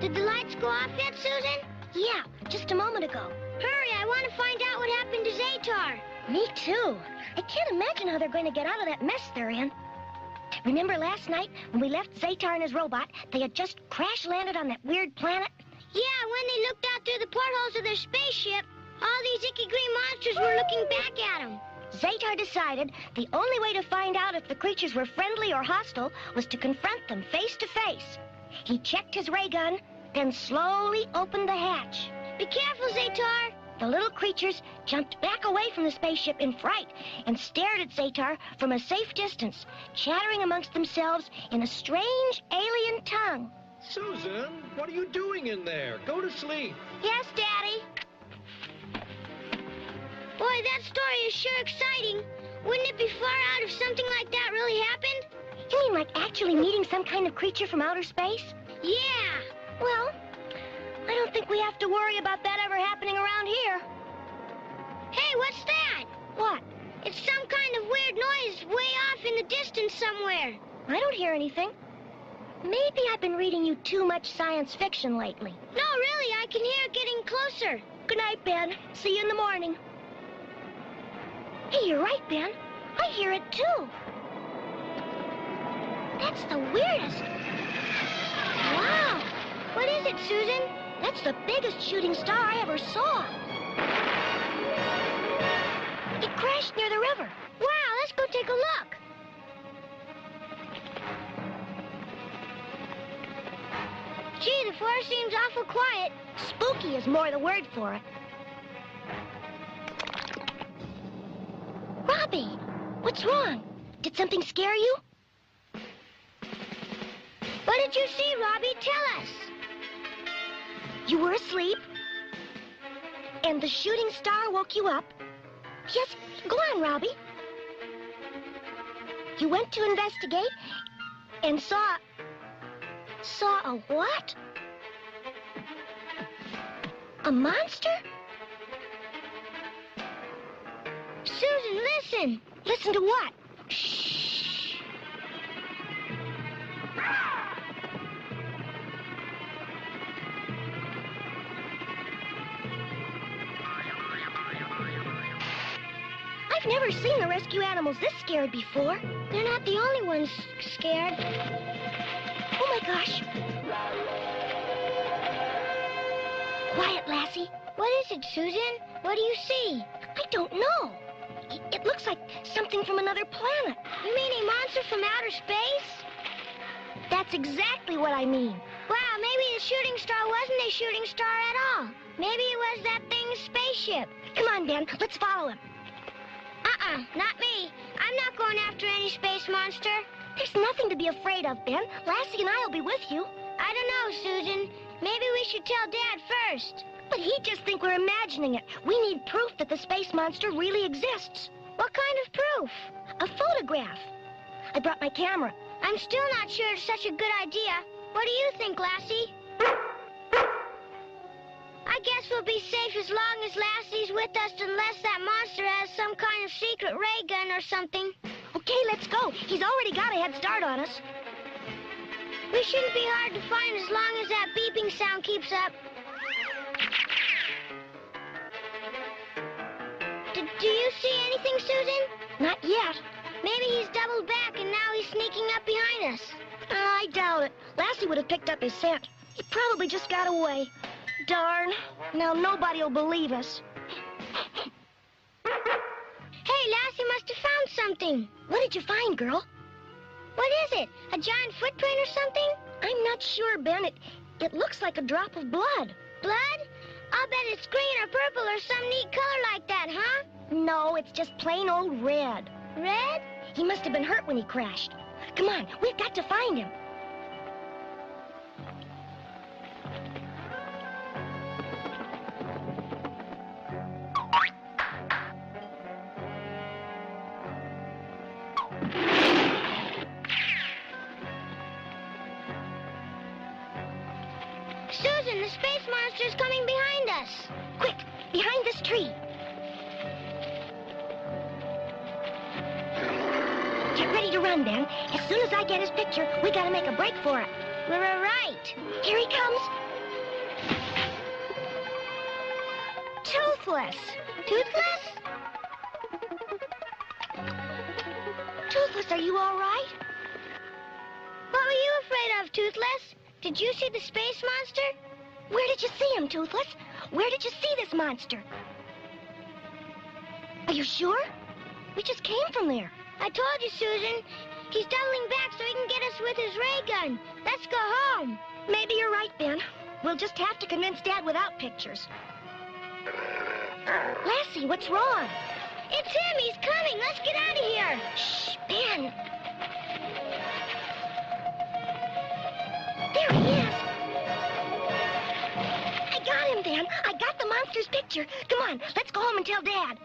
Did the lights go off yet, Susan? Yeah, just a moment ago. Hurry, I want to find out what happened to Zatar. Me too. I can't imagine how they're going to get out of that mess they're in. Remember last night when we left Zatar and his robot, they had just crash-landed on that weird planet? Yeah, when they looked out through the portholes of their spaceship, all these icky green monsters were looking back at them. Zatar decided the only way to find out if the creatures were friendly or hostile was to confront them face to face. He checked his ray gun, then slowly opened the hatch. Be careful, Zatar. The little creatures jumped back away from the spaceship in fright and stared at Zatar from a safe distance, chattering amongst themselves in a strange alien tongue. Susan, what are you doing in there? Go to sleep. Yes, Daddy. Boy, that story is sure exciting. Wouldn't it be far out if something like that really happened? You mean like actually meeting some kind of creature from outer space? Yeah. Well, I don't think we have to worry about that ever happening around here. Hey, what's that? What? It's some kind of weird noise way off in the distance somewhere. I don't hear anything. Maybe I've been reading you too much science fiction lately. No, really, I can hear it getting closer. Good night, Ben. See you in the morning. Hey, you're right, Ben. I hear it, too. That's the weirdest. Wow. What is it, Susan? That's the biggest shooting star I ever saw. It crashed near the river. Wow, let's go take a look. Gee, the forest seems awful quiet. Spooky is more the word for it. Robbie, what's wrong? Did something scare you? What did you see, Robbie? Tell us. You were asleep, and the shooting star woke you up. Yes, go on, Robbie. You went to investigate and saw a what? A monster? Susan, listen. Listen to what? Shh. I've never seen the rescue animals this scared before. They're not the only ones scared. Oh, my gosh. Quiet, Lassie. What is it, Susan? What do you see? I don't know. It looks like something from another planet. You mean a monster from outer space? That's exactly what I mean. Wow, maybe the shooting star wasn't a shooting star at all. Maybe it was that thing's spaceship. Come on, Ben. Let's follow him. Not me. I'm not going after any space monster. There's nothing to be afraid of, Ben. Lassie and I will be with you. I don't know, Susan. Maybe we should tell Dad first. But he'd just think we're imagining it. We need proof that the space monster really exists. What kind of proof? A photograph. I brought my camera. I'm still not sure it's such a good idea. What do you think, Lassie? I guess we'll be safe as long as Lassie's with us unless that monster has some kind of secret ray gun or something. Okay, let's go. He's already got a head start on us. We shouldn't be hard to find as long as that beeping sound keeps up. Do you see anything, Susan? Not yet. Maybe he's doubled back and now he's sneaking up behind us. I doubt it. Lassie would have picked up his scent. He probably just got away. Darn. Now nobody will believe us. Hey, Lassie must have found something. What did you find, girl? What is it? A giant footprint or something? I'm not sure, Ben. It looks like a drop of blood. Blood? I'll bet it's green or purple or some neat color like that, huh? No, it's just plain old red. Red? He must have been hurt when he crashed. Come on, we've got to find him. Susan, the space monster's coming behind us. Quick, behind this tree. Get ready to run, Ben. As soon as I get his picture, we gotta make a break for it. We're right. Here he comes. Toothless. Toothless? Toothless, are you all right? What were you afraid of, Toothless? Did you see the space monster? Where did you see him, Toothless? Where did you see this monster? Are you sure? We just came from there. I told you, Susan. He's doubling back so he can get us with his ray gun. Let's go home. Maybe you're right, Ben. We'll just have to convince Dad without pictures. Lassie, what's wrong? It's him. He's coming. Let's get out of here. Shh, Ben. There he is. I got him, Ben. I got the monster's picture. Come on, let's go home and tell Dad.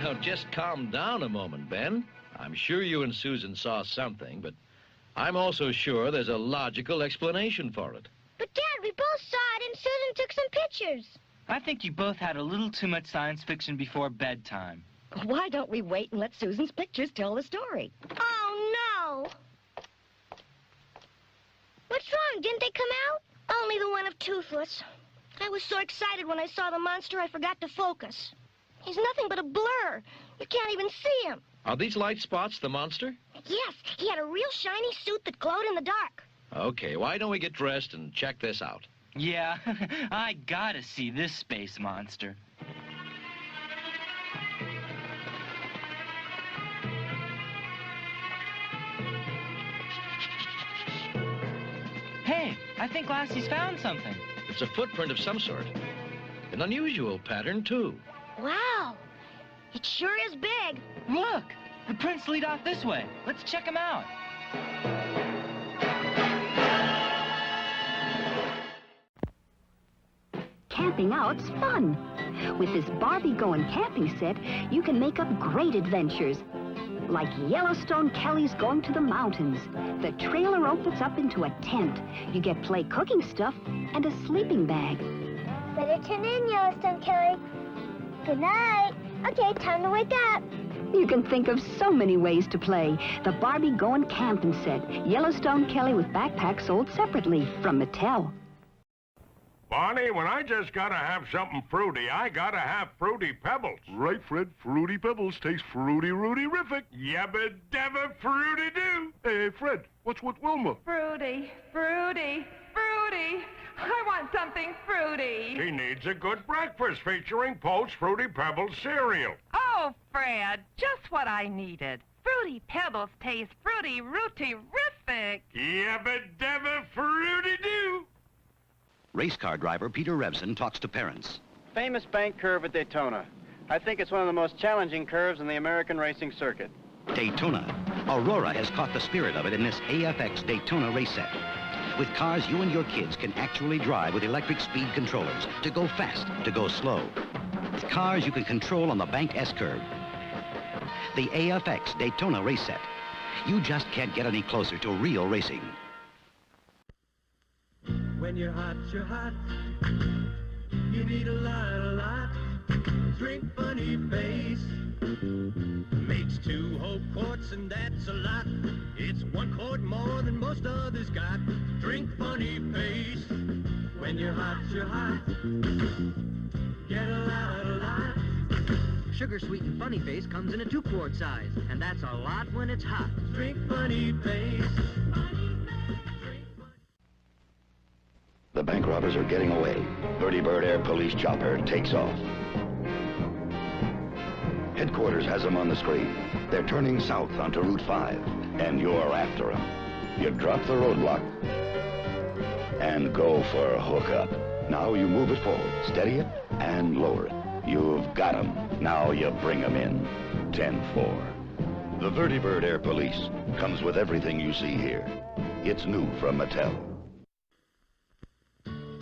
Now, just calm down a moment, Ben. I'm sure you and Susan saw something, but I'm also sure there's a logical explanation for it. But, Dad, we both saw it, and Susan took some pictures. I think you both had a little too much science fiction before bedtime. Why don't we wait and let Susan's pictures tell the story? Oh, no. What's wrong? Didn't they come out? Only the one of Toothless. I was so excited when I saw the monster, I forgot to focus. He's nothing but a blur. You can't even see him. Are these light spots the monster? Yes, he had a real shiny suit that glowed in the dark. Okay, why don't we get dressed and check this out? Yeah, I gotta see this space monster. Hey, I think Lassie's found something. It's a footprint of some sort. An unusual pattern, too. Wow, it sure is big. Look, the prints lead off this way. Let's check them out. Camping out's fun. With this Barbie Going Camping set, you can make up great adventures. Like Yellowstone Kelly's Going to the Mountains. The trailer opens up into a tent. You get play cooking stuff and a sleeping bag. Better tune in, Yellowstone Kelly. Good night. Okay, time to wake up. You can think of so many ways to play. The Barbie Going Camping set. Yellowstone Kelly with backpacks sold separately from Mattel. Bonnie, when I just gotta have something fruity, I gotta have Fruity Pebbles. Right, Fred. Fruity Pebbles taste fruity-rooty-rific. Yabba dabba fruity do. Hey, Fred, what's with Wilma? Fruity, fruity, fruity. I want something fruity. She needs a good breakfast featuring Post Fruity Pebbles cereal. Oh, Fred, just what I needed. Fruity Pebbles taste fruity-rooty-rific. Yabba dabba fruity do. Race car driver Peter Revson talks to parents. Famous bank curve at Daytona. I think it's one of the most challenging curves in the American racing circuit. Daytona. Aurora has caught the spirit of it in this AFX Daytona race set. With cars you and your kids can actually drive with electric speed controllers to go fast, to go slow. With cars you can control on the banked S-curve. The AFX Daytona race set. You just can't get any closer to real racing. When you're hot, you need a lot. Drink Bunny Face. Makes 2 whole quarts and that's a lot. It's 1 quart more than most others got. Drink Bunny Face. When you're hot, get a lot. Sugar sweetened Bunny Face comes in a 2-quart size, and that's a lot when it's hot. Drink Bunny Face. The bank robbers are getting away. Birdie Bird Air Police chopper takes off. Headquarters has them on the screen. They're turning south onto Route 5, and you're after them. You drop the roadblock and go for a hookup. Now you move it forward, steady it, and lower it. You've got them. Now you bring them in. 10-4. The Birdie Bird Air Police comes with everything you see here. It's new from Mattel.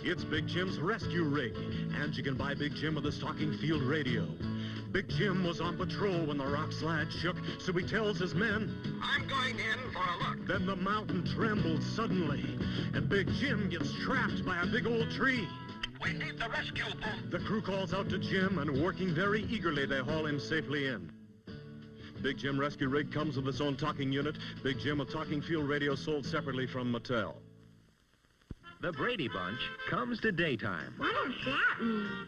It's Big Jim's rescue rig, and you can buy Big Jim with a stocking field radio. Big Jim was on patrol when the rock slide shook, so he tells his men, I'm going in for a look. Then the mountain trembled suddenly, and Big Jim gets trapped by a big old tree. We need the rescue boat. The crew calls out to Jim, and working very eagerly, they haul him safely in. Big Jim rescue rig comes with its own talking unit. Big Jim with talking field radio sold separately from Mattel. The Brady Bunch comes to daytime. What does that mean?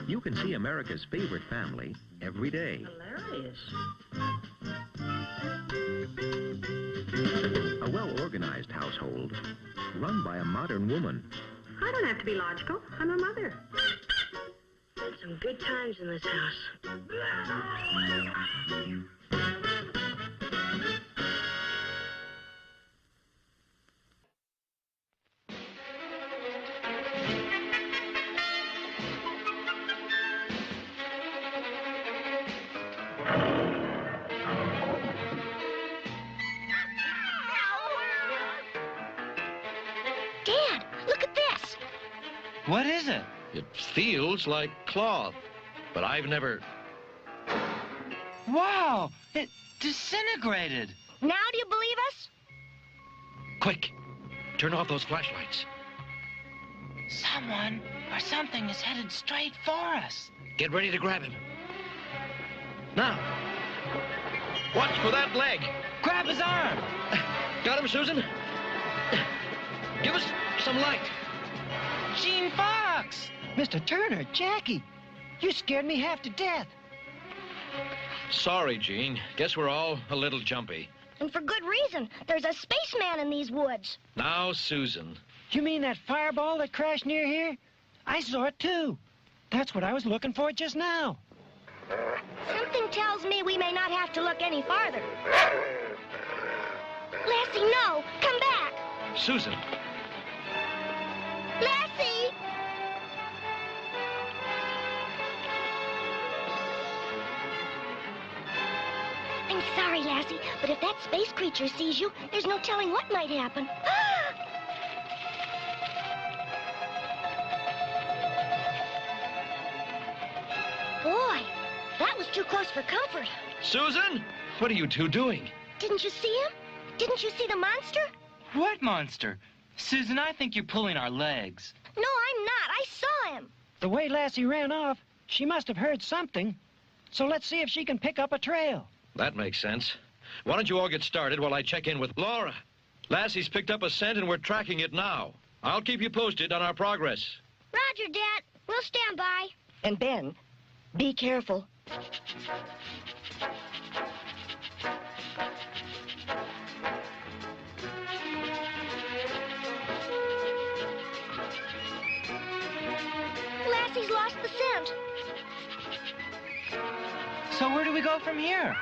You can see America's favorite family every day. Hilarious. A well-organized household run by a modern woman. I don't have to be logical. I'm a mother. Had some good times in this house. Dad, look at this. What is it? It feels like cloth, but I've never... Wow! It disintegrated. Now do you believe us? Quick, turn off those flashlights. Someone or something is headed straight for us. Get ready to grab him. Now, watch for that leg. Grab his arm. Got him, Susan? Give us some light. Gene Fox! Mr. Turner, Jackie, you scared me half to death. Sorry, Gene. Guess we're all a little jumpy. And for good reason. There's a spaceman in these woods. Now, Susan. You mean that fireball that crashed near here? I saw it, too. That's what I was looking for just now. Something tells me we may not have to look any farther. Lassie, no! Come back! Susan. Lassie! I'm sorry, Lassie, but if that space creature sees you, there's no telling what might happen. Boy, that was too close for comfort. Susan? What are you two doing? Didn't you see him? Didn't you see the monster? What monster? Susan, I think you're pulling our legs. No, I'm not. I saw him. The way Lassie ran off, she must have heard something. So let's see if she can pick up a trail. That makes sense. Why don't you all get started while I check in with Laura? Lassie's picked up a scent and we're tracking it now. I'll keep you posted on our progress. Roger, Dad. We'll stand by. And Ben, be careful. Lassie's lost the scent. So where do we go from here?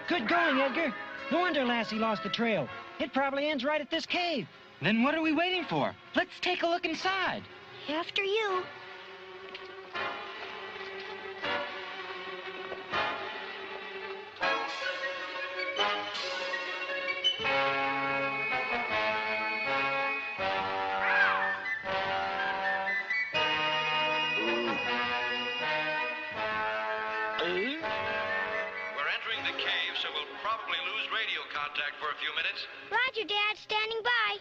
Good going, Edgar. No wonder Lassie lost the trail. It probably ends right at this cave. Then what are we waiting for? Let's take a look inside. After you. Contact for a few minutes. Roger, Dad. Standing by.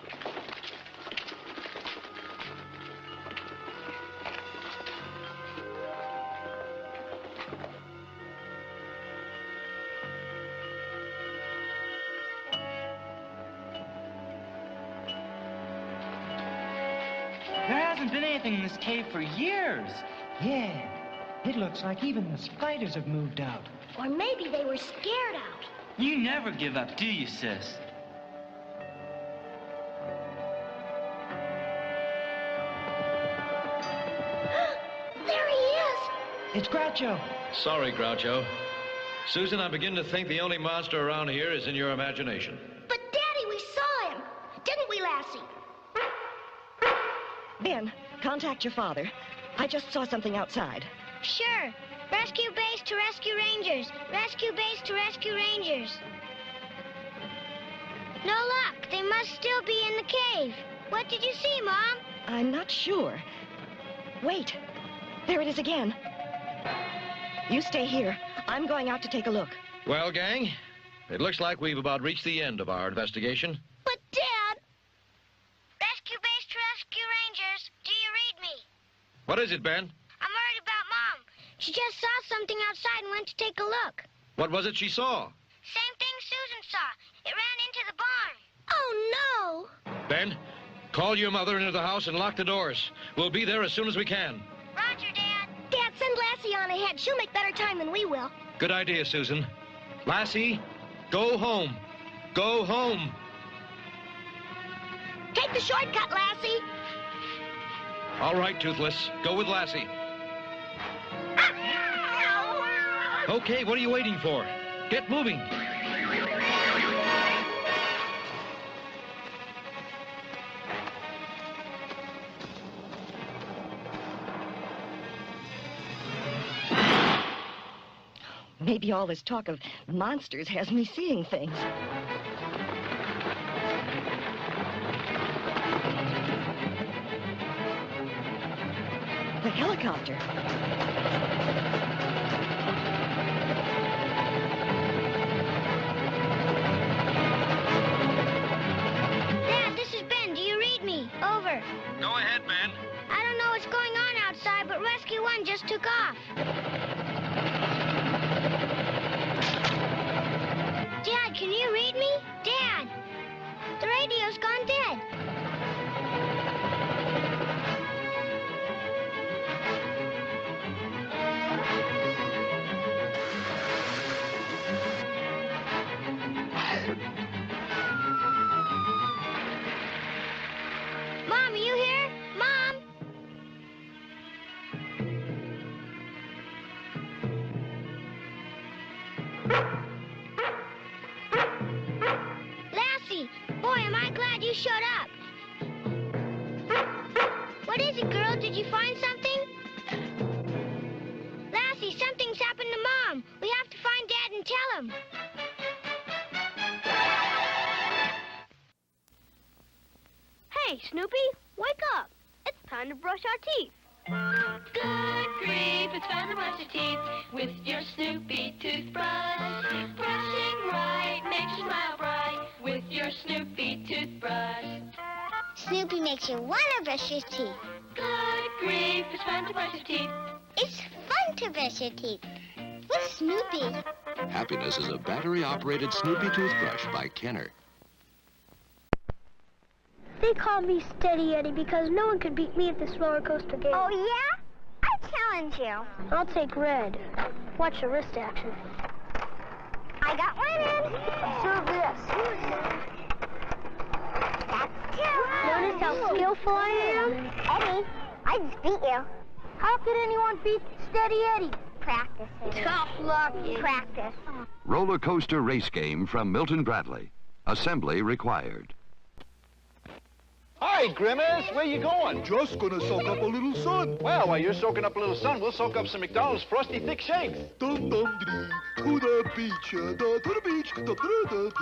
There hasn't been anything in this cave for years. Yeah, it looks like even the spiders have moved out. Or maybe they were scared out. You never give up, do you, sis? There he is! It's Groucho. Sorry, Groucho. Susan, I begin to think the only monster around here is in your imagination. But, Daddy, we saw him. Didn't we, Lassie? Ben, contact your father. I just saw something outside. Sure. Rescue base to rescue rangers. Rescue base to rescue rangers. No luck. They must still be in the cave. What did you see, Mom? I'm not sure. Wait. There it is again. You stay here. I'm going out to take a look. Well, gang, it looks like we've about reached the end of our investigation. But, Dad... Rescue base to rescue rangers. Do you read me? What is it, Ben? I'm worried about Mom. She just saw something outside and went to take a look. What was it she saw? Same thing Susan saw. It ran into the barn. Oh, no! Ben, call your mother into the house and lock the doors. We'll be there as soon as we can. Roger, Dad. Dad, send Lassie on ahead. She'll make better time than we will. Good idea, Susan. Lassie, go home. Go home. Take the shortcut, Lassie. All right, Toothless. Go with Lassie. Okay, what are you waiting for? Get moving. Maybe all this talk of monsters has me seeing things. The helicopter. Dad, this is Ben. Do you read me? Over. Go ahead, Ben. I don't know what's going on outside, but Rescue 1 just took off. Dad, can you read me? Dad, the radio's gone dead. Mom, are you here? Mom? Lassie, boy, am I glad you showed up. What is it, girl? Did you find something? Lassie, something's happened to Mom. We have to find Dad and tell him. Hey, Snoopy, wake up. It's time to brush our teeth. Good grief, it's time to brush your teeth with your Snoopy toothbrush. Brushing right makes you smile bright with your Snoopy toothbrush. Snoopy makes you want to brush your teeth. Good grief, it's fun to brush your teeth. It's fun to brush your teeth with Snoopy. Happiness is a battery-operated Snoopy toothbrush by Kenner. They call me Steady Eddie because no one could beat me at this roller coaster game. Oh, yeah? I challenge you. I'll take red. Watch the wrist action. I got one in. Observe this. That's two. Notice how skillful I am? Eddie, I just beat you. How could anyone beat Steady Eddie? Practice. Tough luck. Practice. Roller coaster race game from Milton Bradley. Assembly required. Hi, Grimace. Where you going? Just gonna soak up a little sun. Well, while you're soaking up a little sun, we'll soak up some McDonald's Frosty Thick Shakes. Dum dum dee, to the beach, to the beach, this is good.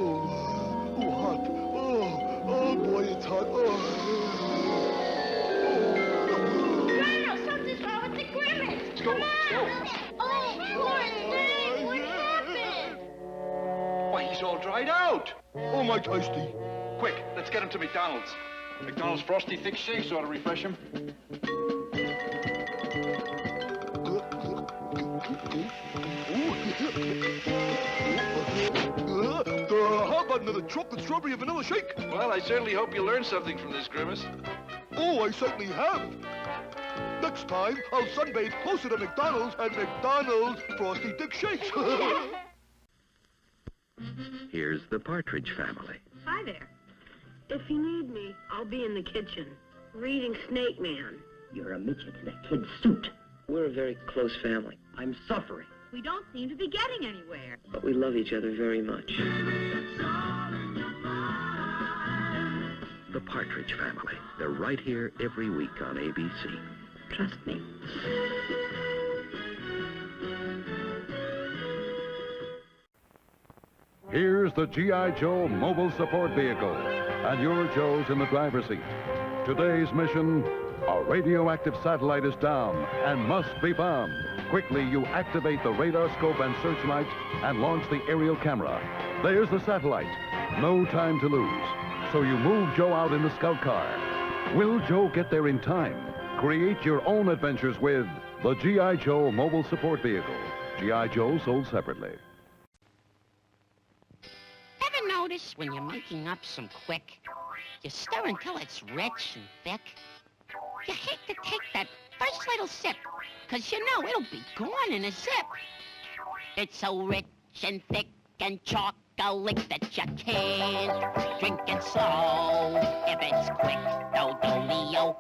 Hot. Oh boy, it's hot. Wow, something's wrong with the Grimace. Come on. Oh, poor thing. What happened? Why, he's all dried out. Oh, my tasty. Quick, let's get him to McDonald's. McDonald's Frosty Thick Shakes ought to refresh him. How about another chocolate strawberry and vanilla shake? Well, I certainly hope you learned something from this, Grimace. Oh, I certainly have. Next time, I'll sunbathe closer to McDonald's and McDonald's Frosty Thick Shakes. Here's the Partridge Family. Hi there. If you need me, I'll be in the kitchen, reading Snake Man. You're a midget in a kid's suit. We're a very close family. I'm suffering, We don't seem to be getting anywhere. but we love each other very much. The Partridge Family. They're right here every week on ABC. Trust me. Here's the G.I. Joe mobile support vehicle, and your Joe's in the driver's seat. Today's mission, a radioactive satellite is down and must be found. Quickly, you activate the radar scope and searchlight and launch the aerial camera. There's the satellite. No time to lose. So you move Joe out in the scout car. Will Joe get there in time? Create your own adventures with the G.I. Joe mobile support vehicle. G.I. Joe sold separately. Ever notice when you're making up some quick, you stir until it's rich and thick? You hate to take that first little sip, 'cause you know it'll be gone in a zip. It's so rich and thick and chocolate that you can't drink it slow. If it's quick, do-do-me-o.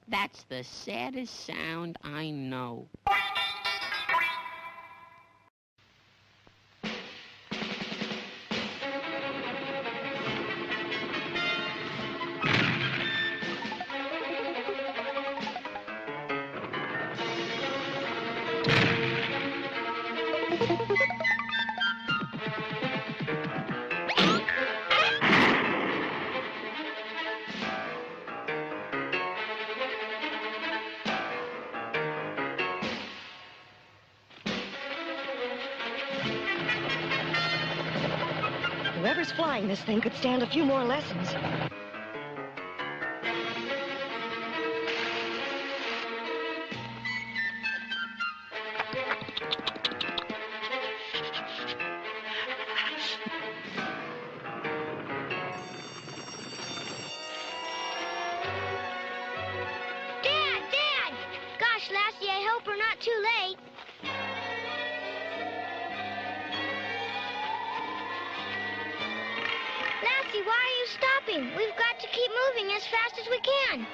That's the saddest sound I know. Whoever's flying this thing could stand a few more lessons. Dad! Gosh, Lassie, I hope we're not too late. Lassie, why are you stopping? We've got to keep moving as fast as we can.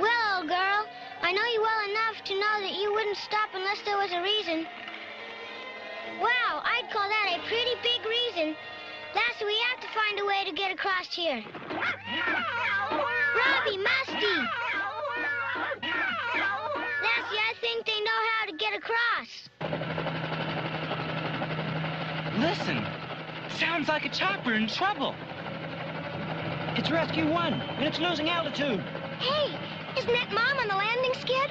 Well, old girl, I know you well enough to know that you wouldn't stop unless there was a reason. Wow, I'd call that a pretty big reason. Lassie, we have to find a way to get across here. Robbie, Musty! Lassie, I think they know how to get across. Listen, sounds like a chopper in trouble. It's Rescue 1, and it's losing altitude. Hey, isn't that Mom on the landing skid?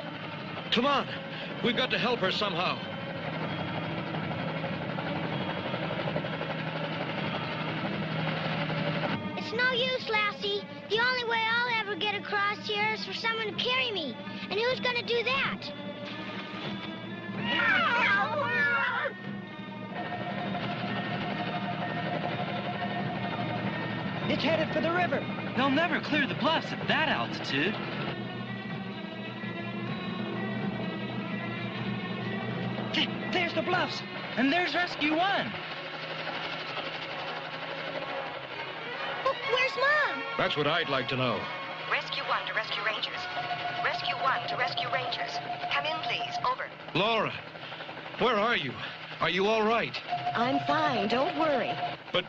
Come on. We've got to help her somehow. It's no use, Lassie. The only way I'll ever get across here is for someone to carry me. And who's going to do that? It's headed for the river. They'll never clear the bluffs at that altitude. There's the bluffs. And there's Rescue 1. Where's Mom? That's what I'd like to know. Rescue 1 to Rescue Rangers. Rescue 1 to Rescue Rangers. Come in, please. Over. Laura, where are you? Are you all right? I'm fine. Don't worry. But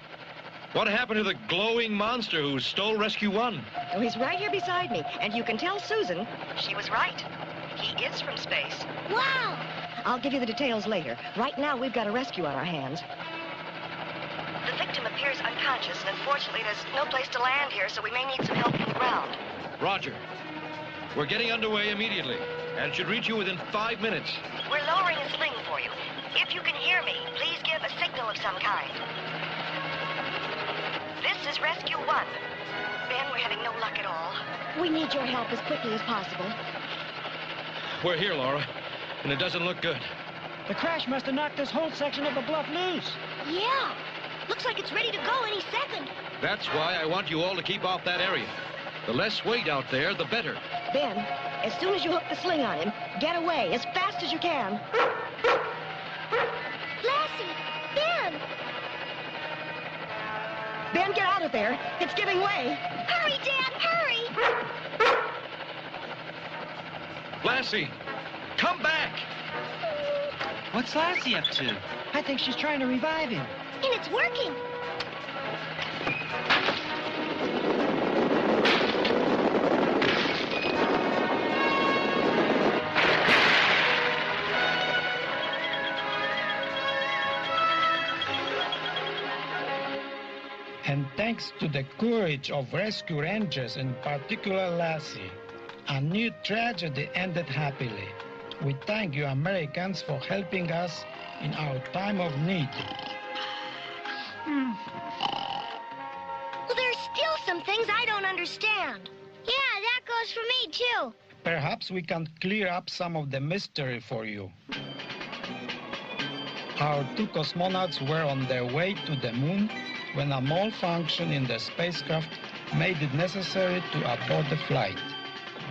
what happened to the glowing monster who stole Rescue 1? Oh, he's right here beside me. And you can tell Susan she was right. He is from space. Wow! I'll give you the details later. Right now, we've got a rescue on our hands. The victim appears unconscious, and unfortunately, there's no place to land here, so we may need some help from the ground. Roger. We're getting underway immediately, and should reach you within 5 minutes. We're lowering a sling for you. If you can hear me, please give a signal of some kind. This is Rescue 1. Ben, we're having no luck at all. We need your help as quickly as possible. We're here, Laura, and it doesn't look good. The crash must have knocked this whole section of the bluff loose. Yeah. Looks like it's ready to go any second. That's why I want you all to keep off that area. The less weight out there, the better. Ben, as soon as you hook the sling on him, get away as fast as you can. Lassie! Ben! Ben, get out of there. It's giving way. Hurry, Dad, hurry! Lassie, come back! What's Lassie up to? I think she's trying to revive him. And it's working. And thanks to the courage of rescue rangers, in particular Lassie, a new tragedy ended happily. We thank you Americans for helping us in our time of need. Well, there's still some things I don't understand. Yeah, that goes for me, too. Perhaps we can clear up some of the mystery for you. Our 2 cosmonauts were on their way to the moon when a malfunction in the spacecraft made it necessary to abort the flight.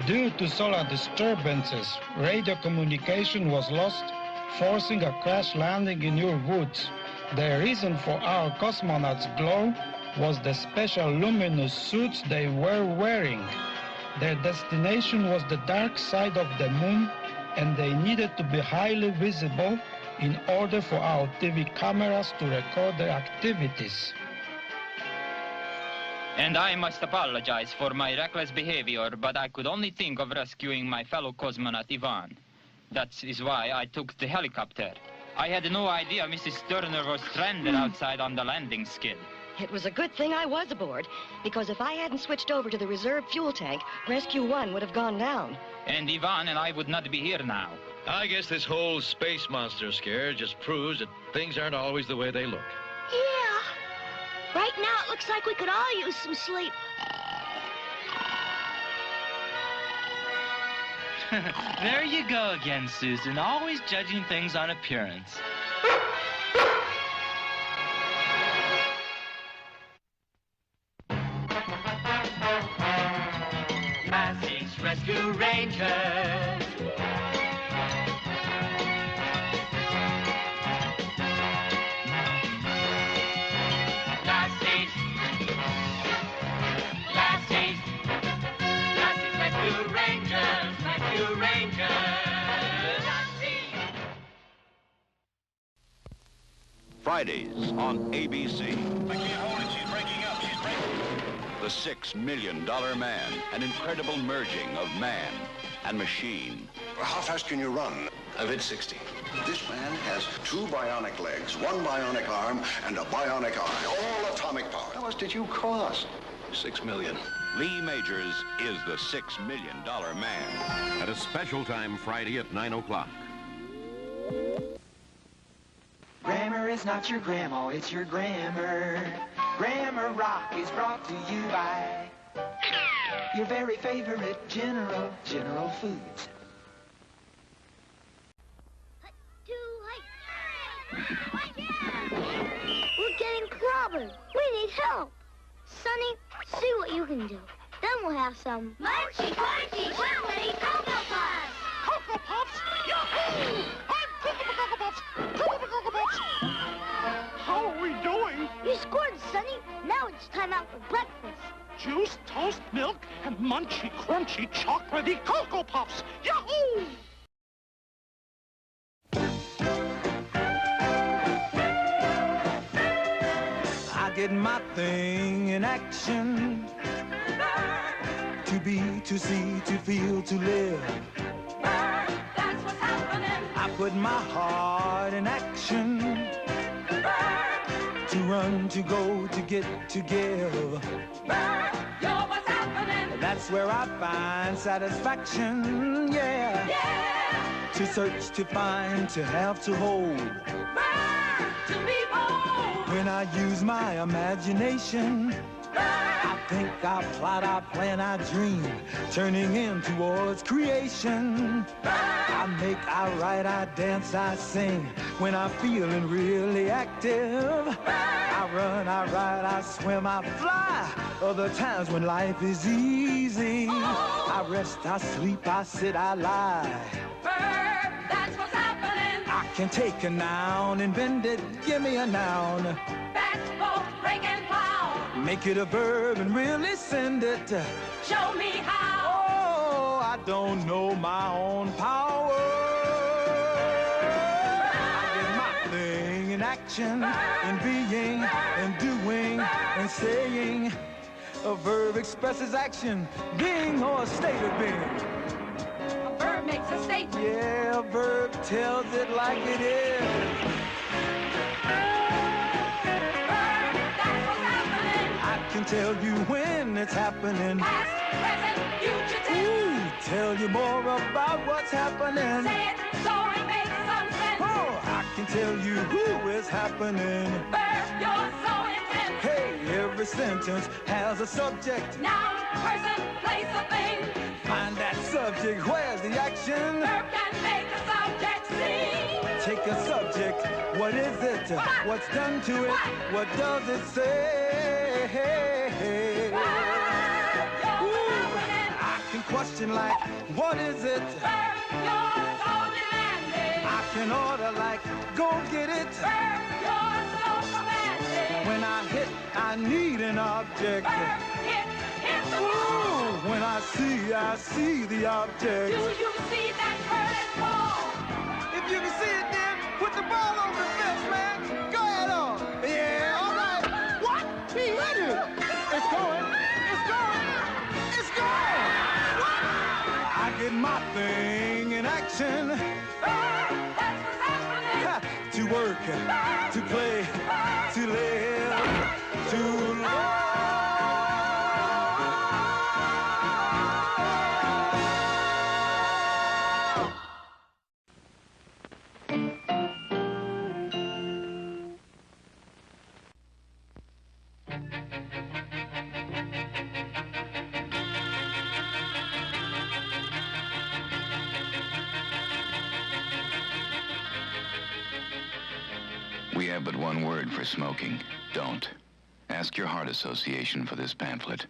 Due to solar disturbances, radio communication was lost, forcing a crash landing in your woods. The reason for our cosmonauts' glow was the special luminous suits they were wearing. Their destination was the dark side of the moon, and they needed to be highly visible in order for our TV cameras to record their activities. And I must apologize for my reckless behavior, but I could only think of rescuing my fellow cosmonaut Ivan. That is why I took the helicopter. I had no idea Mrs. Turner was stranded outside on the landing skid. It was a good thing I was aboard, because if I hadn't switched over to the reserve fuel tank, Rescue 1 would have gone down. And Ivan and I would not be here now. I guess this whole space monster scare just proves that things aren't always the way they look. Yeah. Right now, it looks like we could all use some sleep. There you go again, Susan, always judging things on appearance. Lassie's Rescue Rangers. Fridays on ABC. I can't hold it. She's breaking up. She's breaking. The $6 Million Man, an incredible merging of man and machine. How fast can you run? I've hit 60. This man has 2 bionic legs, 1 bionic arm, and a bionic eye, all atomic power. How much did you cost? $6 million. Lee Majors is the $6 Million Man. At a special time Friday at 9 o'clock. Grammar is not your grandma, it's your grammar. Grammar Rock is brought to you by your very favorite General Foods. We're getting clobbered. We need help. Sonny, see what you can do. Then we'll have some munchy, crunchy, chocolatey Cocoa Puffs. Cocoa Puffs? Yahoo! I'm Cocoa Puffs! Cocoa Puffs! How are we doing? You scored, Sonny. Now it's time out for breakfast. Juice, toast, milk, and munchy, crunchy, chocolatey Cocoa Puffs! Yahoo! I did my thing in action. To be, to see, to feel, to live. That's what's happening. I put my heart in action. To run, to go, to get, to give. You're what's happening. That's where I find satisfaction, yeah. Yeah. To search, to find, to have, to hold. To be bold. When I use my imagination, I think, I plot, I plan, I dream, turning in towards creation. I make, I write, I dance, I sing, when I'm feeling really active. I run, I ride, I swim, I fly, other times when life is easy. I rest, I sleep, I sit, I lie. That's what's happening. I can take a noun and bend it, give me a noun. That's both break and plow. Make it a verb and really send it. Show me how. Oh, I don't know my own power. I did my thing in action, in being, and doing, and saying. A verb expresses action, being or a state of being. A verb makes a statement. Yeah, a verb tells it like it is. I can tell you when it's happening. Past, present, future tense. Tell you more about what's happening. Say it so it makes some sense. Oh, I can tell you who is happening. Verb, you're so intense. Hey, Every sentence has a subject. Noun, person, place, or thing. Find that subject, where's the action? Verb can make a subject sing. Take a subject, what is it? What's done to it? What does it say? Ooh, I can question like, what is it? Verb, you're so demanding. I can order like, go get it. Verb, you're so commanding. When I hit, I need an object. Verb, hit the ball. When I see the object. Do you see that curling ball? If you can see it, then put the ball on the fence, man. Go ahead on. Yeah, all right. What? He hit it. It's going. It's going. It's going. What? I get my thing in action. That's what's happening. To work, to play, to live, to love. We have but one word for smoking. Don't. Ask your heart association for this pamphlet.